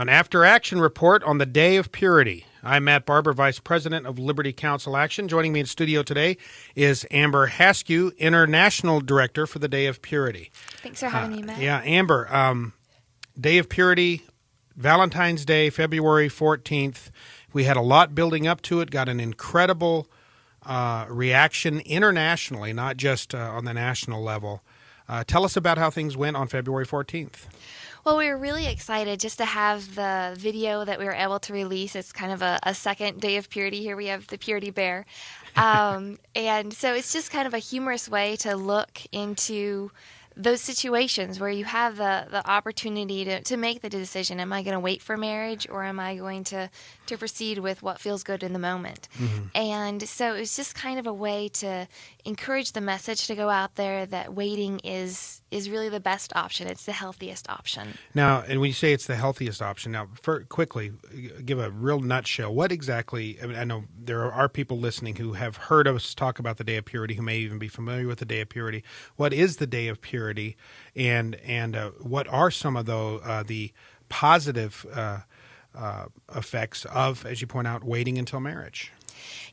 An after-action report on the Day of Purity. I'm Matt Barber, Vice President of Liberty Counsel Action. Joining me in studio today is Amber Haskew, International Director for the Day of Purity. Thanks for having me, Matt. Yeah, Amber, Day of Purity, Valentine's Day, February 14th. We had a lot building up to it, got an incredible reaction internationally, not just on the national level. Tell us about how things went on February 14th. Well, we were really excited just to have the video that we were able to release. It's kind of a second Day of Purity. Here we have the Purity Bear. And so it's just kind of a humorous way to look into those situations where you have the opportunity to make the decision. Am I going to wait for marriage, or am I going to proceed with what feels good in the moment? Mm-hmm. And so it was just kind of a way to encourage the message to go out there that waiting is really the best option. It's the healthiest option. Now, and when you say it's the healthiest option, now quickly, give a real nutshell. What exactly, I know there are people listening who have heard us talk about the Day of Purity, who may even be familiar with the Day of Purity. What is the Day of Purity, and what are some of the positive effects of, as you point out, waiting until marriage?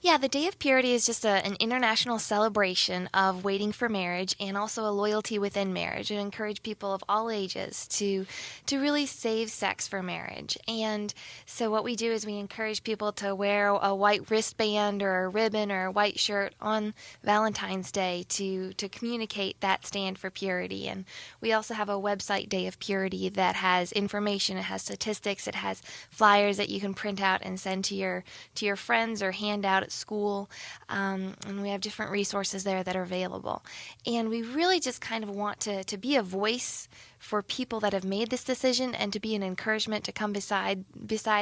Yeah, the Day of Purity is just an international celebration of waiting for marriage and also a loyalty within marriage, and encourage people of all ages to really save sex for marriage. And so what we do is we encourage people to wear a white wristband or a ribbon or a white shirt on Valentine's Day to communicate that stand for purity. And we also have a website, Day of Purity, that has information. It has statistics. It has flyers that you can print out and send to your friends or hand out at school, and we have different resources there that are available. And we really just kind of want to be a voice for people that have made this decision, and to be an encouragement to come beside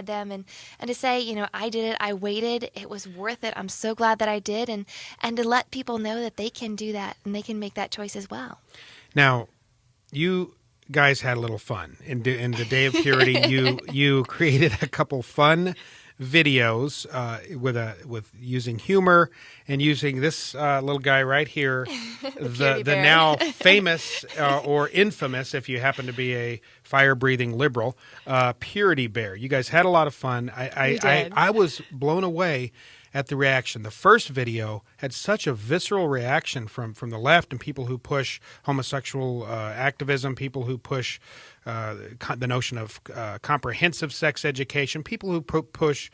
them and to say, I did it, I waited, it was worth it, I'm so glad that I did, and to let people know that they can do that and they can make that choice as well. Now, you guys had a little fun in the Day of Purity. You created a couple fun videos with using humor and using this little guy right here, the now famous or infamous, if you happen to be a fire-breathing liberal, Purity Bear. You guys had a lot of fun. I was blown away at the reaction. The first video had such a visceral reaction from the left, and people who push homosexual activism, people who push the notion of comprehensive sex education, people who push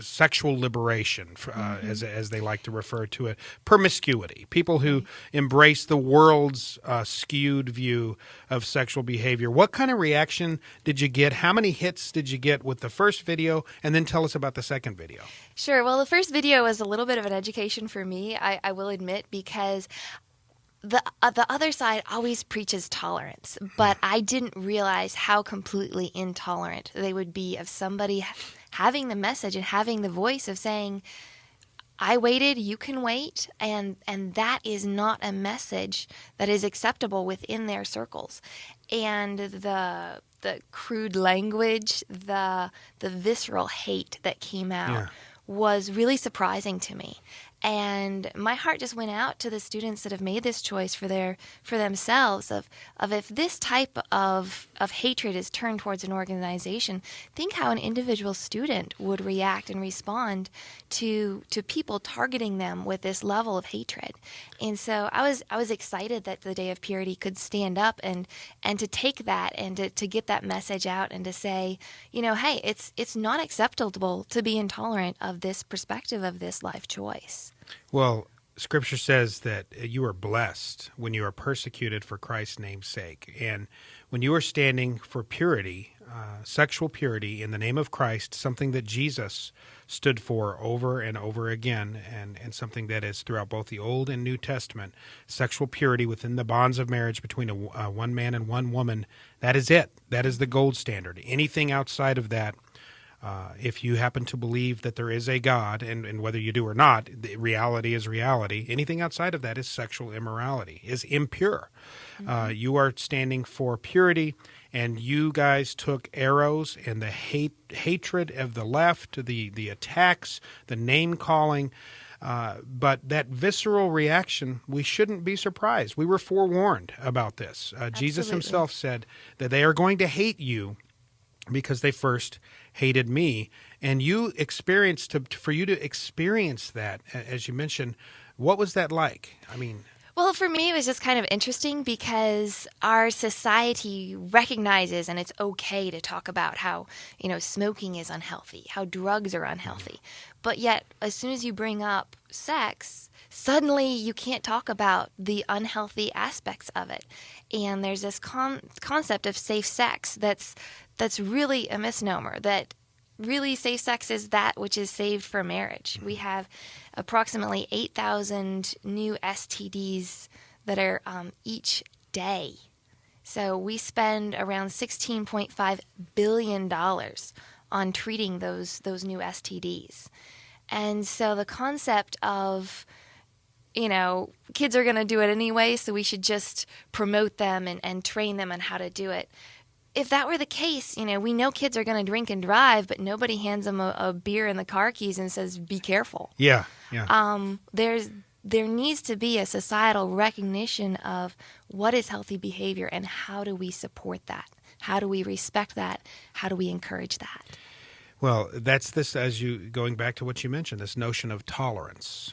sexual liberation, as they like to refer to it, promiscuity, people who embrace the world's skewed view of sexual behavior. What kind of reaction did you get? How many hits did you get with the first video? And then tell us about the second video. Sure. Well, the first video was a little bit of an education for me, I will admit, because the other side always preaches tolerance, but I didn't realize how completely intolerant they would be of somebody having the message and having the voice of saying, I waited, you can wait, and that is not a message that is acceptable within their circles. And the crude language, the visceral hate that came out was really surprising to me. And my heart just went out to the students that have made this choice for themselves of if this type of hatred is turned towards an organization, think how an individual student would react and respond to people targeting them with this level of hatred. And so I was excited that the Day of Purity could stand up and to take that and to get that message out and to say, hey, it's not acceptable to be intolerant of this perspective of this life choice. Well, Scripture says that you are blessed when you are persecuted for Christ's name's sake. And when you are standing for purity, sexual purity in the name of Christ, something that Jesus stood for over and over again, and something that is throughout both the Old and New Testament, sexual purity within the bonds of marriage between one man and one woman, that is it. That is the gold standard. Anything outside of that, if you happen to believe that there is a God, and whether you do or not, reality is reality. Anything outside of that is sexual immorality, is impure. Mm-hmm. You are standing for purity, and you guys took arrows and the hatred of the left, the attacks, the name-calling, but that visceral reaction, we shouldn't be surprised. We were forewarned about this. Jesus himself said that they are going to hate you because they first hated me. And you experienced, for you to experience that, as you mentioned, what was that like? I mean, Well, for me, it was just kind of interesting because our society recognizes and it's okay to talk about how, smoking is unhealthy, how drugs are unhealthy. But yet, as soon as you bring up sex, suddenly you can't talk about the unhealthy aspects of it. And there's this concept of safe sex that's really a misnomer, that really safe sex is that which is saved for marriage. We have approximately 8,000 new STDs that are each day. So we spend around $16.5 billion on treating those new STDs. And so the concept of, kids are going to do it anyway, so we should just promote them and train them on how to do it. If that were the case, we know kids are going to drink and drive, but nobody hands them a beer in the car keys and says, be careful. Yeah. There needs to be a societal recognition of what is healthy behavior and how do we support that? How do we respect that? How do we encourage that? Well, that's this, going back to what you mentioned, this notion of tolerance.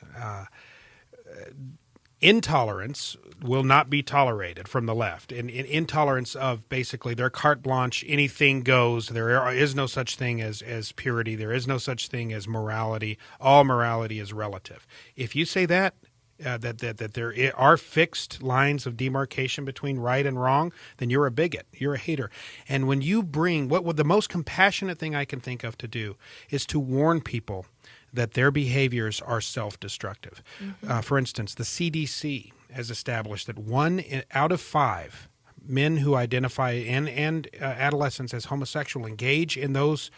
Intolerance will not be tolerated from the left. And intolerance of basically their carte blanche, anything goes. There is no such thing as purity. There is no such thing as morality. All morality is relative. If you say that there are fixed lines of demarcation between right and wrong, then you're a bigot. You're a hater. And when you bring what the most compassionate thing I can think of to do is to warn people that their behaviors are self-destructive. Mm-hmm. For instance, the CDC has established that 1 out of 5 men who identify and adolescents as homosexual engage in those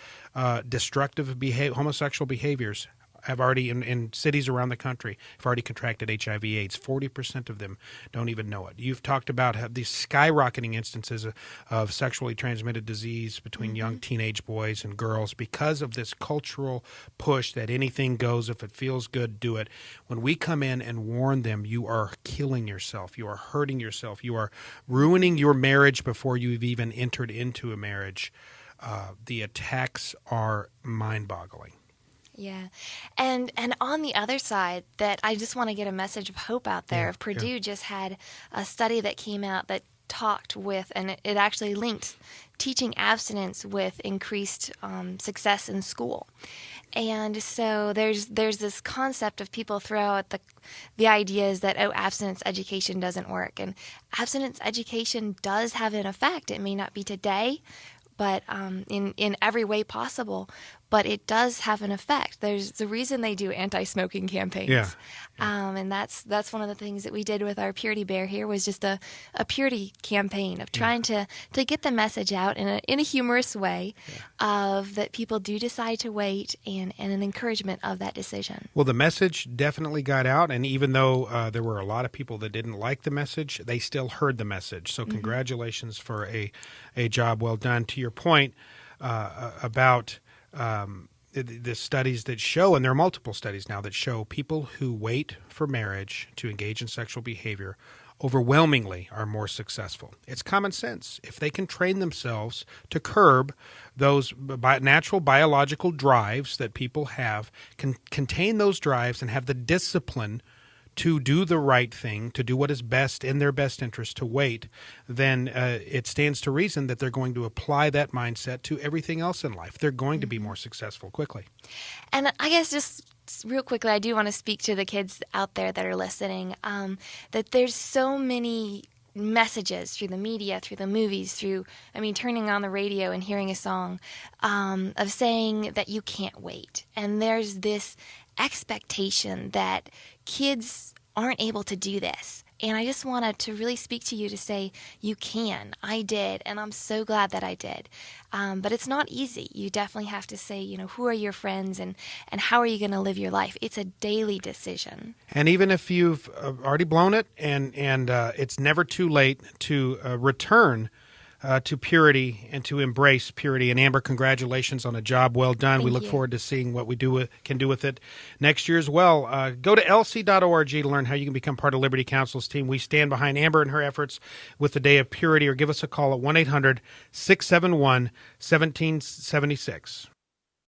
destructive homosexual behaviors have already, in cities around the country, have already contracted HIV/AIDS. 40% of them don't even know it. You've talked about these skyrocketing instances of sexually transmitted disease between young teenage boys and girls because of this cultural push that anything goes. If it feels good, do it. When we come in and warn them, you are killing yourself. You are hurting yourself. You are ruining your marriage before you've even entered into a marriage. The attacks are mind-boggling. Yeah. And on the other side, that I just want to get a message of hope out there. Purdue just had a study that came out that talked with, and it actually linked teaching abstinence with increased success in school. And so there's this concept of people throw out the ideas that, abstinence education doesn't work. And abstinence education does have an effect. It may not be today, but in every way possible. But it does have an effect. There's the reason they do anti-smoking campaigns. Yeah. And that's one of the things that we did with our Purity Bear here was just a purity campaign of trying to get the message out in a humorous way of that people do decide to wait and an encouragement of that decision. Well, the message definitely got out, and even though there were a lot of people that didn't like the message, they still heard the message. So congratulations for a job well done. To your point about the studies that show, and there are multiple studies now that show people who wait for marriage to engage in sexual behavior overwhelmingly are more successful. It's common sense. If they can train themselves to curb those natural biological drives that people have, can contain those drives and have the discipline to do the right thing, to do what is best in their best interest, to wait, then it stands to reason that they're going to apply that mindset to everything else in life. They're going to be more successful quickly. And I guess just real quickly, I do want to speak to the kids out there that are listening, that there's so many messages through the media, through the movies, turning on the radio and hearing a song of saying that you can't wait. And there's this expectation that kids aren't able to do this. And I just wanted to really speak to you to say you can. I did, and I'm so glad that I did. But it's not easy. You definitely have to say, who are your friends and how are you going to live your life? It's a daily decision. And even if you've already blown it and it's never too late to return to purity and to embrace purity. And Amber, congratulations on a job well done. We look forward to seeing what we can do with it next year as well. Go to lc.org to learn how you can become part of Liberty Counsel's team. We stand behind Amber and her efforts with the Day of Purity, or give us a call at 1-800-671-1776.